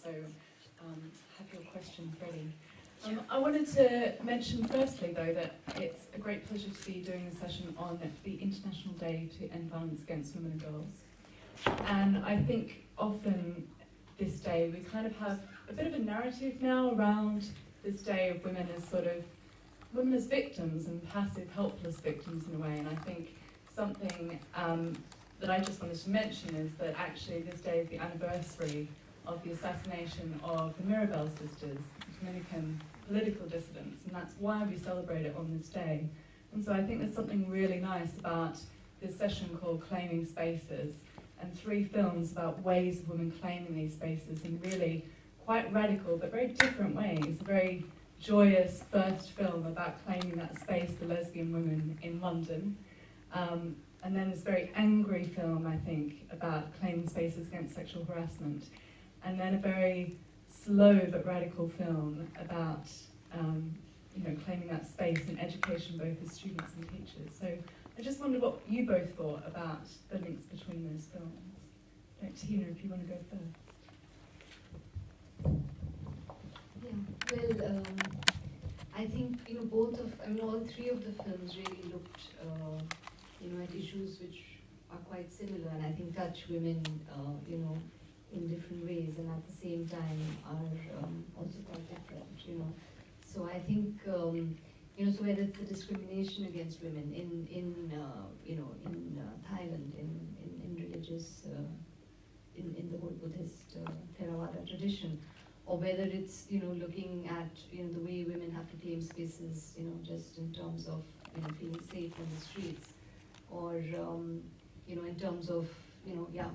so have your questions ready. I wanted to mention firstly, though, that it's a great pleasure to be doing a session on the International Day to End Violence Against Women and Girls. And I think often this day we kind of have a bit of a narrative now around this day of women as sort of women as victims and passive, helpless victims in a way. And I think something that I just wanted to mention is that actually this day is the anniversary of the assassination of the Mirabelle sisters, Dominican political dissidents, and that's why we celebrate it on this day. And so I think there's something really nice about this session called Claiming Spaces, and 3 films about ways of women claiming these spaces in really quite radical but very different ways. A very joyous first film about claiming that space for lesbian women in London. And then this very angry film, I think, about claiming spaces against sexual harassment. And then a very slow but radical film about claiming that space in education, both as students and teachers. So I just wondered what you both thought about the links between those films. Teena, if you want to go first. Yeah, well, I think all 3 of the films really looked at issues which are quite similar, and I think touch women in different ways, and at the same time are also quite different. So I think so whether it's the discrimination against women in Thailand, in religious in the whole Buddhist Theravada tradition, or whether it's looking at the way women have to claim spaces just in terms of feeling safe on the streets, or in terms of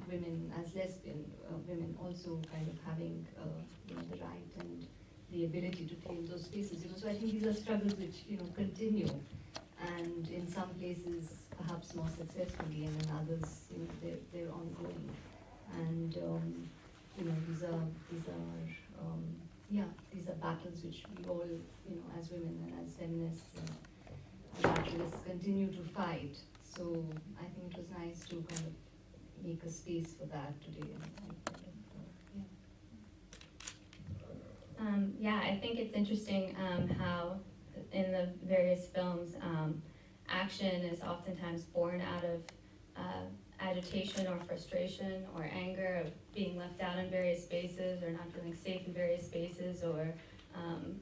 women as lesbian women also kind of having the right and the ability to claim those spaces. So I think these are struggles which continue, and in some places perhaps more successfully, and in others they're ongoing. And these are battles which we all as women and as feminists and activists continue to fight. So I think it was nice to kind of make a space for that today. I think it's interesting how in the various films action is oftentimes born out of agitation or frustration or anger of being left out in various spaces or not feeling safe in various spaces, or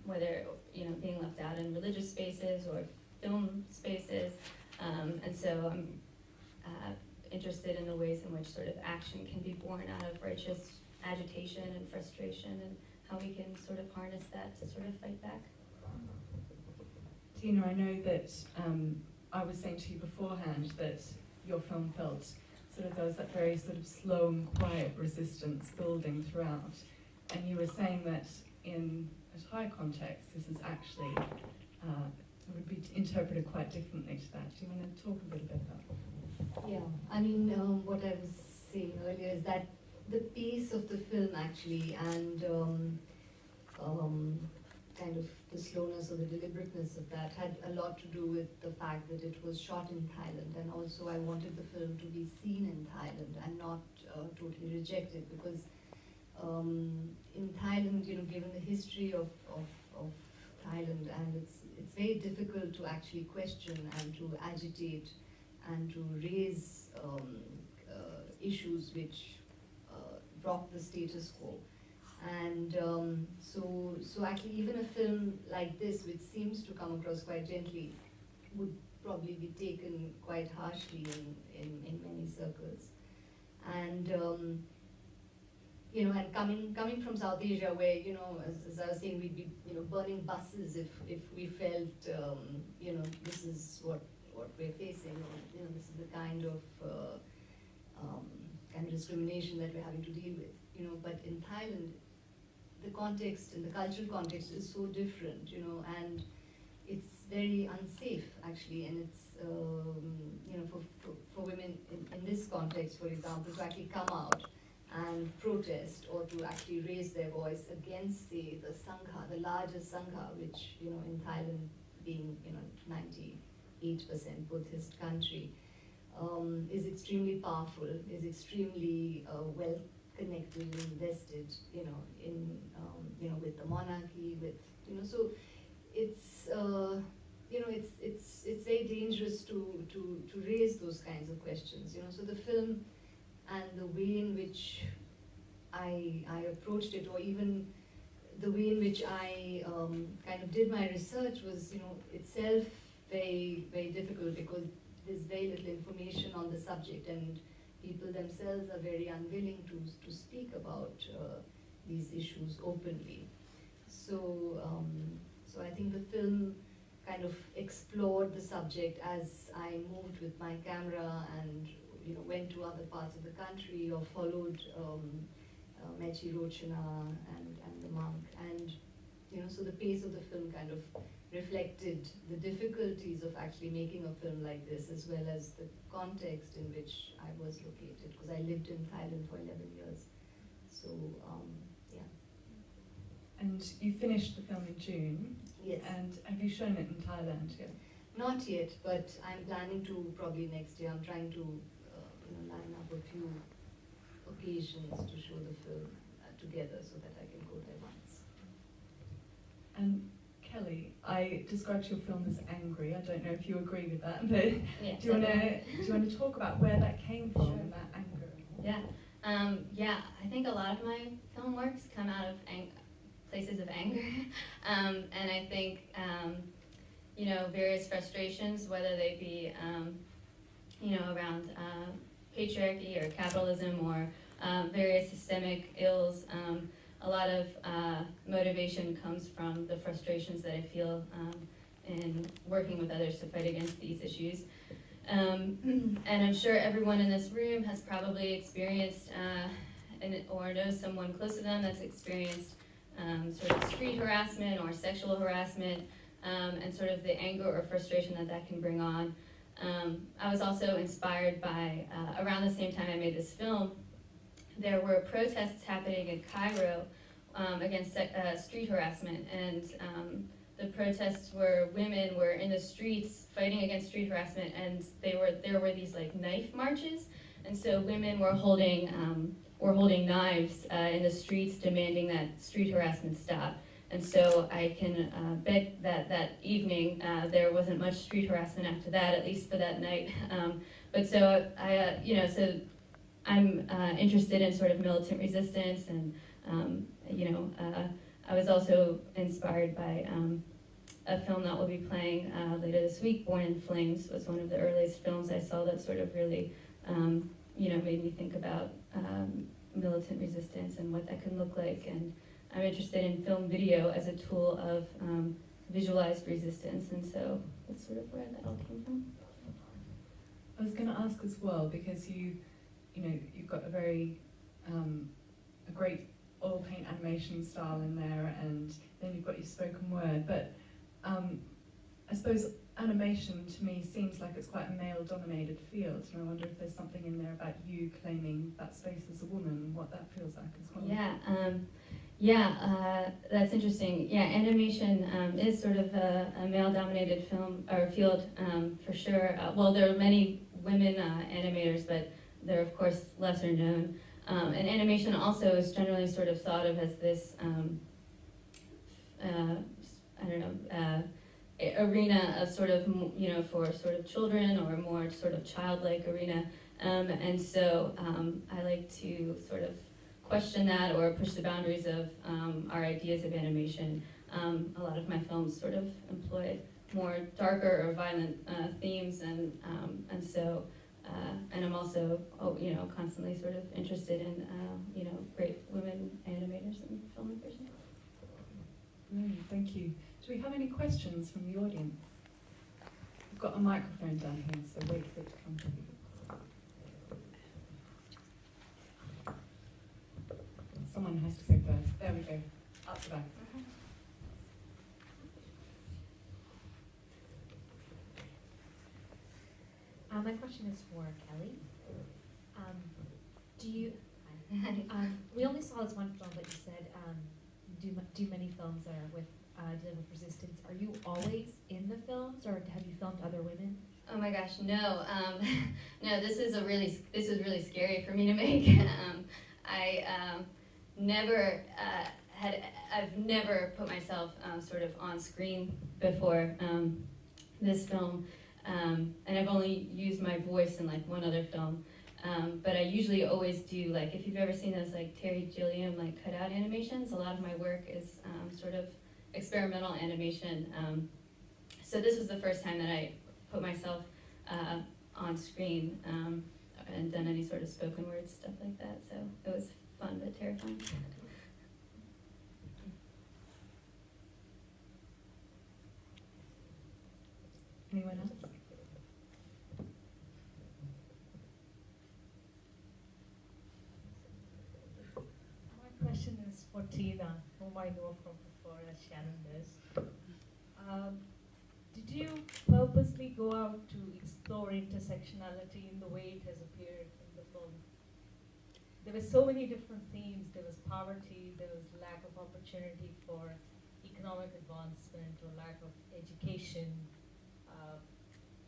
whether being left out in religious spaces or film spaces. And so I'm interested in the ways in which sort of action can be born out of righteous agitation and frustration, and how we can sort of harness that to sort of fight back. Teena, I know that I was saying to you beforehand that your film felt sort of there was that very sort of slow and quiet resistance building throughout, and you were saying that in a Thai context this is actually would be interpreted quite differently to that. Do you want to talk a bit about that? Yeah, I mean, what I was saying earlier is that the pace of the film actually, and kind of the slowness or the deliberateness of that had a lot to do with the fact that it was shot in Thailand, and also I wanted the film to be seen in Thailand and not totally rejected, because in Thailand, given the history of Thailand, and it's very difficult to actually question and to agitate and to raise issues which rock the status quo. And so actually even a film like this, which seems to come across quite gently, would probably be taken quite harshly in many circles. And and coming from South Asia, where as I was saying, we'd be burning buses if we felt this is what we're facing, or this is the kind of discrimination that we're having to deal with. But in Thailand, the context and the cultural context is so different, and it's very unsafe actually, and it's for women in this context, for example, to actually come out and protest, or to actually raise their voice against the Sangha, the largest Sangha, which in Thailand being 98% Buddhist country, is extremely powerful, is extremely well connected and invested, in with the monarchy, with so it's it's very dangerous to raise those kinds of questions, So the film and the way in which I approached it, or even the way in which I kind of did my research was, itself very, very difficult, because there's very little information on the subject, and people themselves are very unwilling to speak about these issues openly. So, so I think the film kind of explored the subject as I moved with my camera and went to other parts of the country, or followed Mechi Rochina and the monk, and so the pace of the film kind of reflected the difficulties of actually making a film like this, as well as the context in which I was located, because I lived in Thailand for 11 years. So yeah. And you finished the film in June. Yes. And have you shown it in Thailand yet? Not yet, but I'm planning to probably next year. I'm trying to line up a few occasions to show the film together, so that I can go there once. And Kelly, I described your film as angry. I don't know if you agree with that, but Yes, do you want to talk about where that came from, Sure. that anger? Yeah, I think a lot of my film works come out of places of anger, and I think various frustrations, whether they be around patriarchy or capitalism, or various systemic ills. A lot of motivation comes from the frustrations that I feel in working with others to fight against these issues. And I'm sure everyone in this room has probably experienced or knows someone close to them that's experienced sort of street harassment or sexual harassment, and sort of the anger or frustration that can bring on. I was also inspired by, around the same time I made this film, there were protests happening in Cairo against street harassment, and the protests were women were in the streets fighting against street harassment, and there were these like knife marches, and so women were holding knives in the streets, demanding that street harassment stop. And so I can bet that evening there wasn't much street harassment after that, at least for that night. But so I'm interested in sort of militant resistance, and I was also inspired by a film that we'll be playing later this week. Born in Flames was one of the earliest films I saw that sort of really made me think about militant resistance and what that can look like. And I'm interested in film video as a tool of visualized resistance, and so that's sort of where that all came from. I was going to ask as well, because you've got a very a great oil paint animation style in there, and then you've got your spoken word. But I suppose animation to me seems like it's quite a male-dominated field, and I wonder if there's something in there about you claiming that space as a woman, and what that feels like as well. Yeah, that's interesting. Yeah, animation is sort of a male-dominated film or field for sure. Well, there are many women animators, but they're of course lesser known. And animation also is generally sort of thought of as this, arena of sort of, for sort of children, or more sort of childlike arena. And so I like to sort of question that or push the boundaries of our ideas of animation. A lot of my films sort of employ more darker or violent themes, and so I'm also constantly sort of interested in great women animators and filmmakers. Thank you. Do we have any questions from the audience? We've got a microphone down here, so wait for it to come to you. Someone has to go first. There we go. Up the back. My question is for Kelly. We only saw this one film, but you said do many films that are with dealing with resistance. Are you always in the films, or have you filmed other women? Oh my gosh, no. No, this is really scary for me to make. I've never put myself sort of on screen before this film, and I've only used my voice in like one other film. But I usually always do, like, if you've ever seen those like Terry Gilliam like cutout animations, a lot of my work is sort of experimental animation. So this was the first time that I put myself on screen and done any sort of spoken word stuff like that. So it was fun but terrifying. Anyone else? My question is for Teena, whom I know from before, as Shannon does. Did you purposely go out to explore intersectionality in the way it has appeared in the film? There were so many different themes. There was poverty, there was lack of opportunity for economic advancement or lack of education,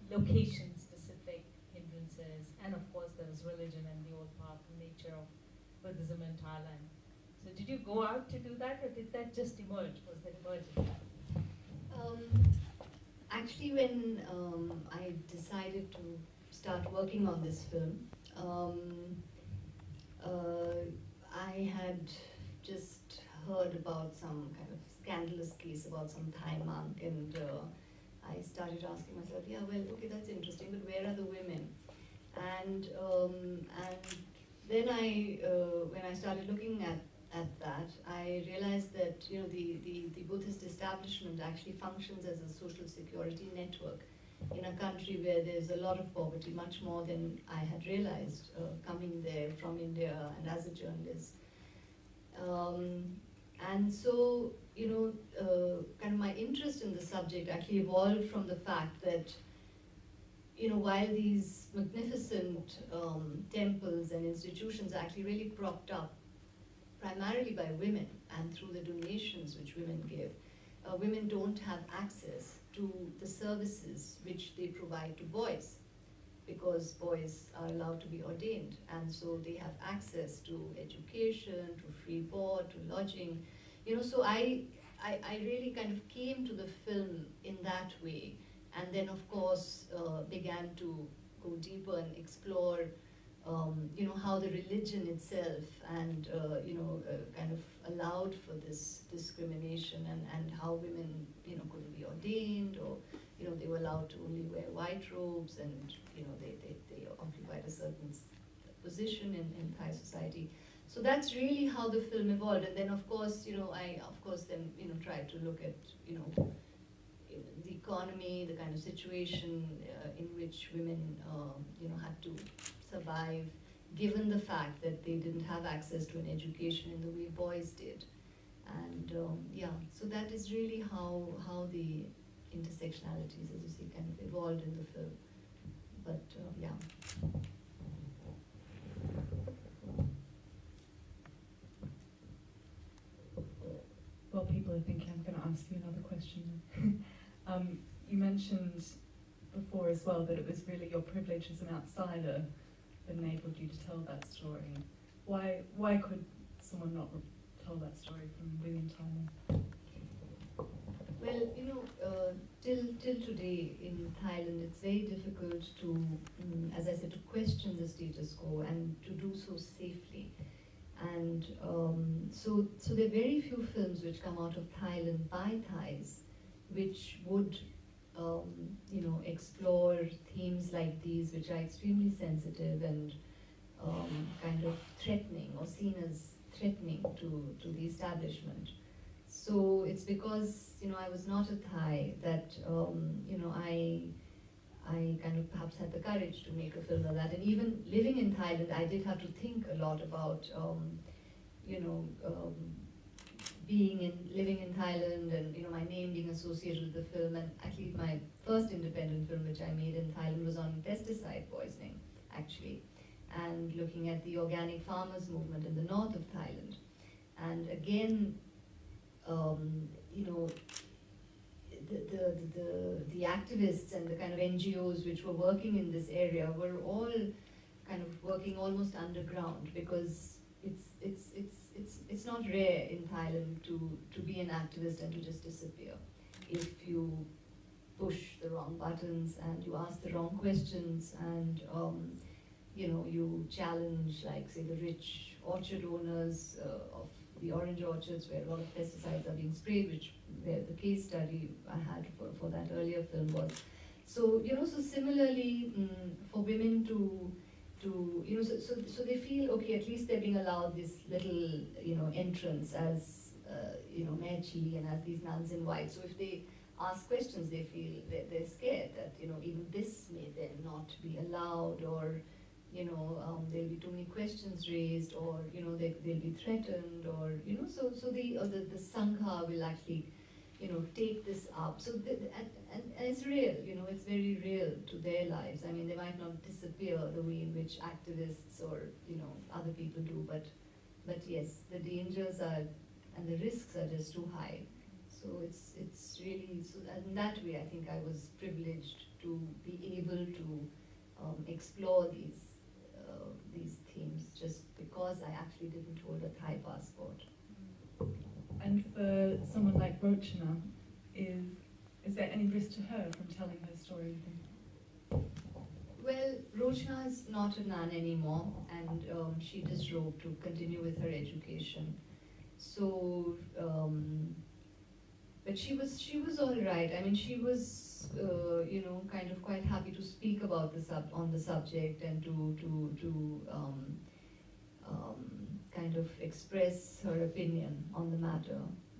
location-specific hindrances, and of course there was religion and the old powerful nature of Buddhism in Thailand. So did you go out to do that, or did that just emerge? Was that emergent? Actually, when I decided to start working on this film, I had just heard about some kind of scandalous case about some Thai monk, and I started asking myself, yeah, well, okay, that's interesting, but where are the women? And then when I started looking at that, I realized that the Buddhist establishment actually functions as a social security network in a country where there's a lot of poverty, much more than I had realized coming there from India and as a journalist. And so, kind of my interest in the subject actually evolved from the fact that, while these magnificent temples and institutions are actually really propped up primarily by women and through the donations which women give, women don't have access to the services which they provide to boys, because boys are allowed to be ordained, and so they have access to education, to free board, to lodging. So I really kind of came to the film in that way, and then of course began to go deeper and explore how the religion itself and kind of allowed for this discrimination, and how women couldn't be ordained, or they were allowed to only wear white robes, and they occupied a certain position in Thai society. So that's really how the film evolved. And then of course I then tried to look at the economy, the kind of situation in which women had to survive, given the fact that they didn't have access to an education in the way boys did. And so that is really how the intersectionalities, as you see, kind of evolved in the film. But yeah. Well, people are thinking I'm going to ask you another question. You mentioned before as well that it was really your privilege as an outsider that enabled you to tell that story. Why could someone not tell that story from within Thailand? Well, till today in Thailand, it's very difficult to, as I said, to question the status quo and to do so safely. And so there are very few films which come out of Thailand by Thais, which would, explore themes like these, which are extremely sensitive and kind of threatening, or seen as threatening to the establishment. So it's because I was not a Thai that I kind of perhaps had the courage to make a film like that. And even living in Thailand, I did have to think a lot about living in Thailand, and my name being associated with the film. And actually, my first independent film which I made in Thailand was on pesticide poisoning, actually, and looking at the organic farmers movement in the north of Thailand. And again, the activists and the kind of NGOs which were working in this area were all kind of working almost underground, because it's not rare in Thailand to be an activist and to just disappear if you push the wrong buttons and you ask the wrong questions and you know, you challenge, like, say, the rich orchard owners of the orange orchards where a lot of pesticides are being sprayed, which where the case study I had for that earlier film was. So, you know, so similarly, for women to you know, so they feel, okay, at least they're being allowed this little, you know, entrance as, you know, Mechi and as these nuns in white. So if they ask questions, they feel they're scared that, you know, even this may then not be allowed, or, you know, there'll be too many questions raised, or, you know, they'll be threatened, or, you know, so the Sangha will actually, you know, take this up. So and it's real, you know, it's very real to their lives. I mean, they might not disappear the way in which activists or, you know, other people do, but yes, the dangers are and the risks are just too high. So it's really, so in that way, I think I was privileged to be able to explore these themes, just because I actually didn't hold a Thai passport. And for someone like Rochana, is there any risk to her from telling her story? Well, Rochana is not a nun anymore, and she disrobed to continue with her education. So, but she was all right. I mean, she was, you know, kind of quite happy to speak about on the subject and to kind of express her opinion on the matter.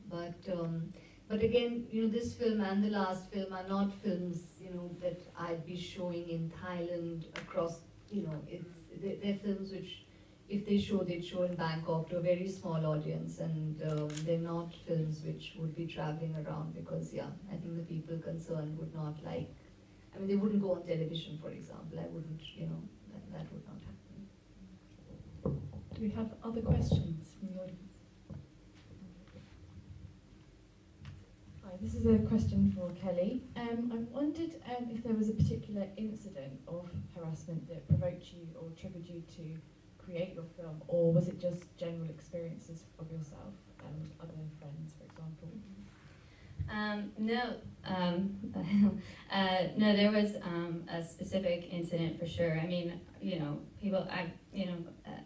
But again, you know, this film and the last film are not films, you know, that I'd be showing in Thailand across, you know, they're films which, if they show, they'd show in Bangkok to a very small audience, and they're not films which would be traveling around, because, yeah, I think the people concerned would not like, I mean, they wouldn't go on television, for example. I wouldn't, you know, that would not happen. Do we have other questions from the audience? Hi, this is a question for Kelly. I wondered if there was a particular incident of harassment that provoked you or triggered you to create your film, or was it just general experiences of yourself and other friends, for example? No, there was a specific incident for sure. I mean, you know, people,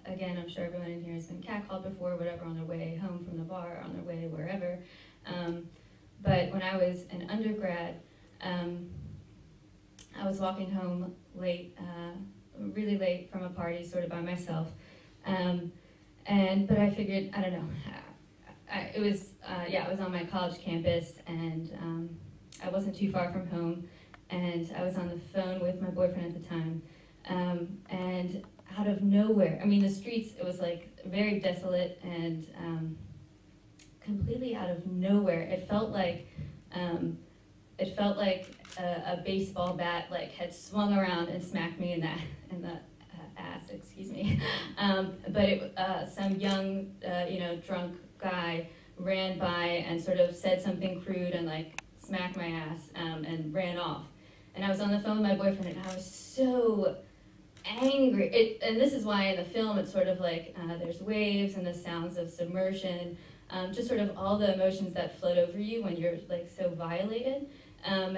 again, I'm sure everyone in here has been catcalled before, whatever, on their way home from the bar, on their way wherever. But when I was an undergrad, I was walking home late, really late from a party, sort of by myself. But I figured, I don't know, it was on my college campus, and I wasn't too far from home, and I was on the phone with my boyfriend at the time, and out of nowhere, I mean, the streets, it was like very desolate, and completely out of nowhere, it felt like a baseball bat like had swung around and smacked me in the ass, excuse me. But some young, drunk guy ran by and sort of said something crude and like smacked my ass and ran off. And I was on the phone with my boyfriend, and I was so angry. And this is why in the film it's sort of like there's waves and the sounds of submersion, just sort of all the emotions that flood over you when you're like so violated. And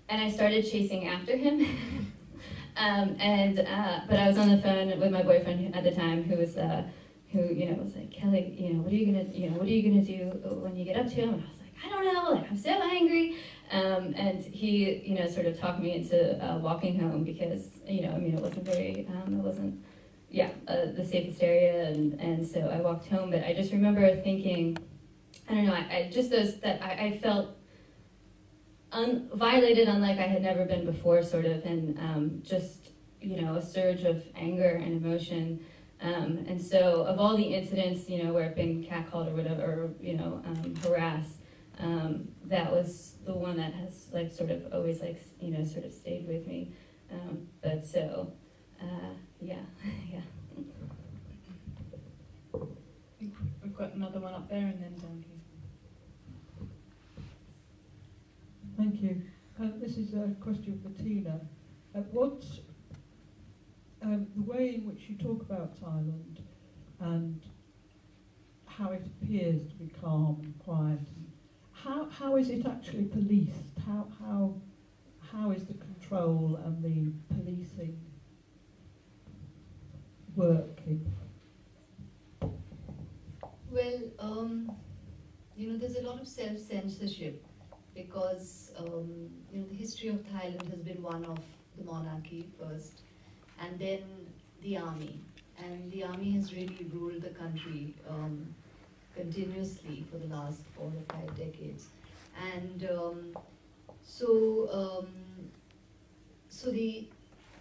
I started chasing after him. But I was on the phone with my boyfriend at the time, who was like, Kelly, what are you gonna do when you get up to him? And I was like, I don't know, like I'm so angry. And he, sort of talked me into walking home, because, it wasn't very, the safest area, and so I walked home. But I just remember thinking, I don't know, I felt violated unlike I had never been before, sort of, and just, a surge of anger and emotion. And so of all the incidents, where I've been catcalled or whatever, or, harassed, that was the one that has like sort of always like, sort of stayed with me. Yeah. We've got another one up there and then down here. Thank you. This is a question for Teena. What the way in which you talk about Thailand and how it appears to be calm and quiet, and how is it actually policed? How is the control and the policing working? Well, there's a lot of self-censorship because, the history of Thailand has been one of the monarchy first, and then the army. And the army has really ruled the country continuously for the last 4 or 5 decades. And so the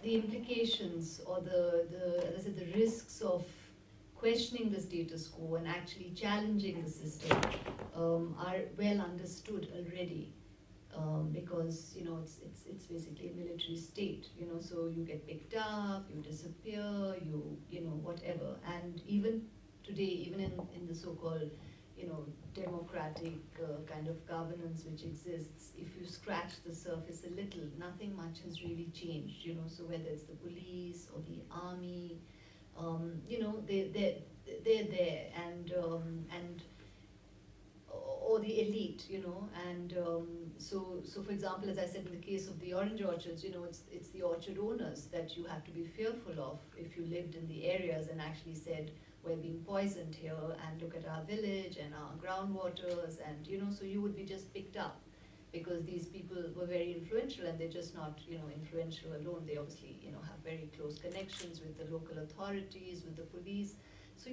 implications or as I said, the risks of questioning the status quo and actually challenging the system are well understood already, because it's basically a military state. So you get picked up, you disappear, whatever. And even today, even in the so-called democratic kind of governance which exists, if you scratch the surface a little, nothing much has really changed. So whether it's the police or the army, they're there, and or the elite, and so for example, as I said, in the case of the orange orchards, it's the orchard owners that you have to be fearful of if you lived in the areas and actually said, we're being poisoned here, and look at our village and our groundwaters, and so you would be just picked up, because these people were very influential, and they're just not influential alone. They obviously have very close connections with the local authorities, with the police. So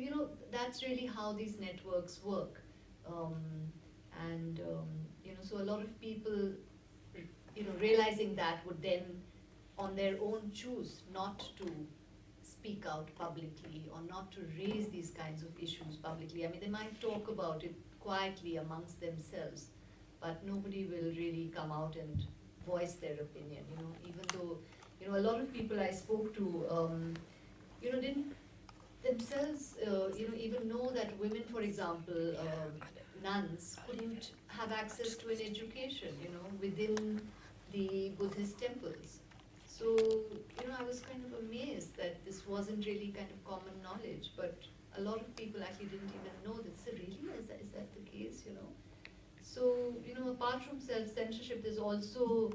that's really how these networks work, so a lot of people realizing that would then on their own choose not to speak out publicly or not to raise these kinds of issues publicly. I mean, they might talk about it quietly amongst themselves, but nobody will really come out and voice their opinion, even though, a lot of people I spoke to, didn't themselves, even know that women, for example, nuns, couldn't have access to an education, within the Buddhist temples. So, I was kind of amazed that this wasn't really kind of common knowledge, but a lot of people actually didn't even know that. So really, is that the case, So, apart from self-censorship, there's also,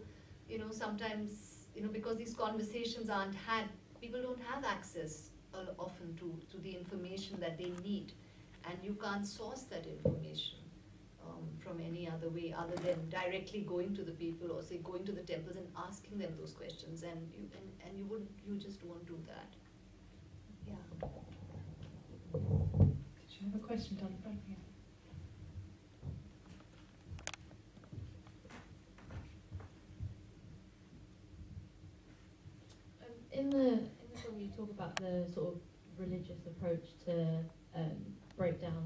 sometimes, because these conversations aren't had, people don't have access often to the information that they need, and you can't source that information from any other way other than directly going to the people, or say going to the temples and asking them those questions, and you just won't do that. Yeah. Did you have a question down the front here? In the film, you talk about the sort of religious approach to break down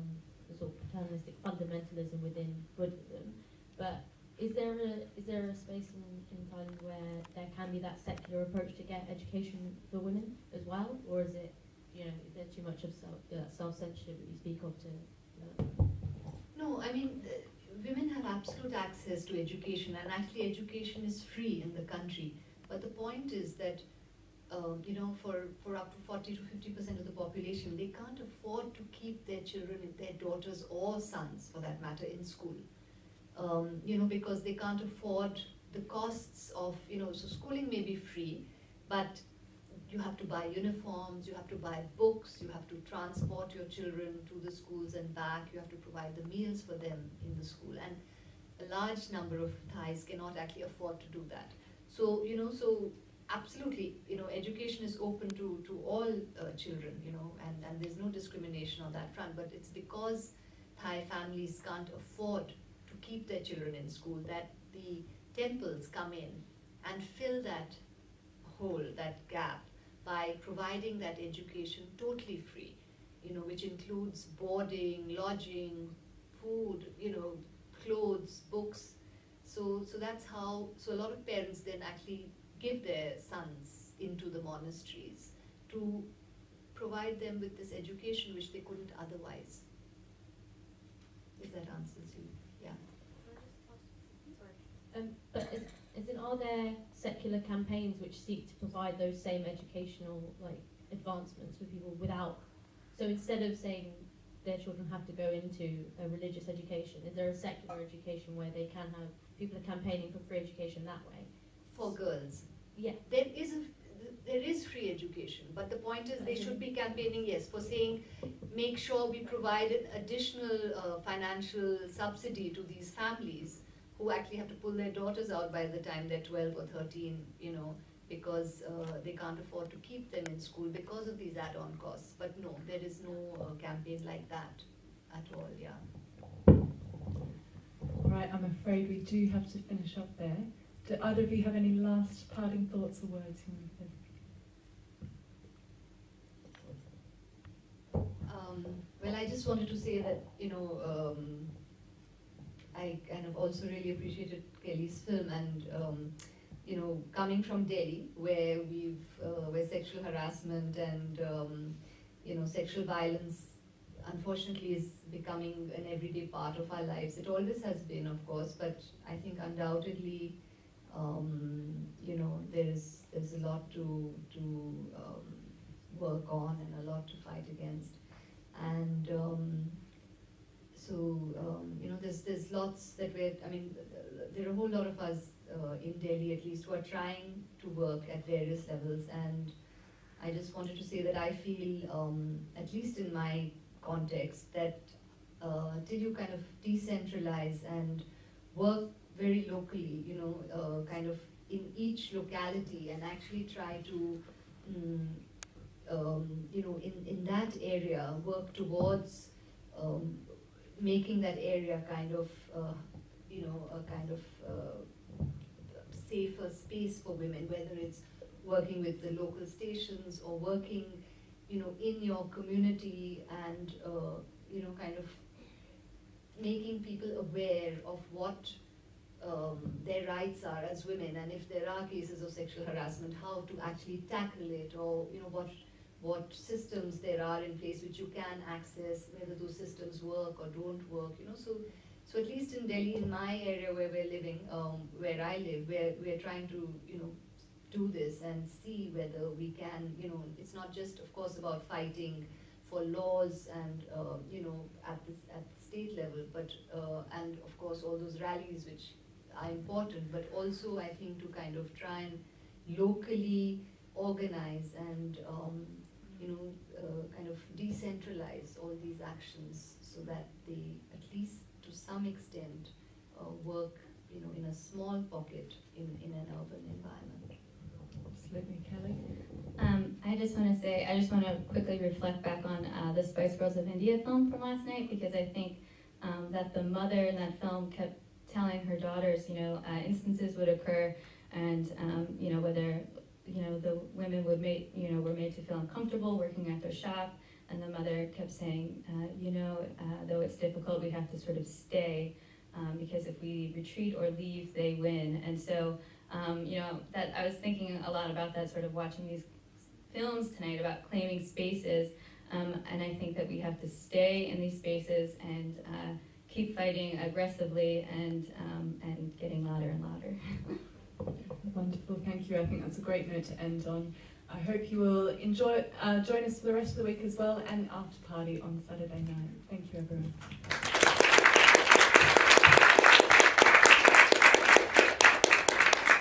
the sort of paternalistic fundamentalism within Buddhism, but is there a space in Thailand where there can be that secular approach to get education for women as well, or is it, is there too much of self-censorship that you speak of to? No, I mean, women have absolute access to education, and actually education is free in the country. But the point is that for up to 40 to 50% of the population, they can't afford to keep their children, their daughters or sons for that matter, in school. Because they can't afford the costs of, so schooling may be free, but you have to buy uniforms, you have to buy books, you have to transport your children to the schools and back, you have to provide the meals for them in the school. And a large number of Thais cannot actually afford to do that. So, so absolutely, education is open to all children, and there's no discrimination on that front, but it's because Thai families can't afford to keep their children in school that the temples come in and fill that hole, that gap, by providing that education totally free, which includes boarding, lodging, food, clothes, books. So that's how, so a lot of parents then actually give their sons into the monasteries to provide them with this education which they couldn't otherwise. If that answers you, yeah. But are there secular campaigns which seek to provide those same educational advancements for people without, so instead of saying their children have to go into a religious education, is there a secular education where they can have, people are campaigning for free education that way? For girls. Yeah. There is free education, but the point is they should be campaigning, yes, for saying, make sure we provide an additional financial subsidy to these families who actually have to pull their daughters out by the time they're 12 or 13, because they can't afford to keep them in school because of these add-on costs. But no, there is no campaign like that at all, yeah. All right, I'm afraid we do have to finish up there. Do either of you have any last parting thoughts or words you want to say? Well, I just wanted to say that, I kind of also really appreciated Kelly's film, and coming from Delhi, where where sexual harassment and sexual violence unfortunately is becoming an everyday part of our lives. It always has been, of course, but I think undoubtedly there's a lot to work on and a lot to fight against. And there's lots that there are a whole lot of us in Delhi at least who are trying to work at various levels, and I just wanted to say that I feel, at least in my context, that till you kind of decentralize and work very locally, kind of in each locality, and actually try to in that area work towards making that area kind of a kind of safer space for women, whether it's working with the local stations or working in your community, and kind of making people aware of what their rights are as women, and if there are cases of sexual harassment, how to actually tackle it, or what systems there are in place which you can access, whether those systems work or don't work, So at least in Delhi, in my area where we're living, where I live, we're trying to, do this and see whether we can, it's not just, of course, about fighting for laws and, at the state level, but, and of course all those rallies which are important, but also I think to kind of try and locally organize and, kind of decentralize all these actions so that they, at least to some extent, work, in a small pocket in an urban environment. Absolutely, Kelly. I just want to quickly reflect back on the Spice Girls of India film from last night, because I think that the mother in that film kept telling her daughters, instances would occur, and whether the women were made to feel uncomfortable working at their shop, and the mother kept saying, though it's difficult, we have to sort of stay, because if we retreat or leave, they win. And so, that I was thinking a lot about that, sort of watching these films tonight about claiming spaces, and I think that we have to stay in these spaces and keep fighting aggressively and getting louder and louder. Wonderful, thank you. I think that's a great note to end on. I hope you will join us for the rest of the week as well, and after party on Saturday night. Thank you, everyone.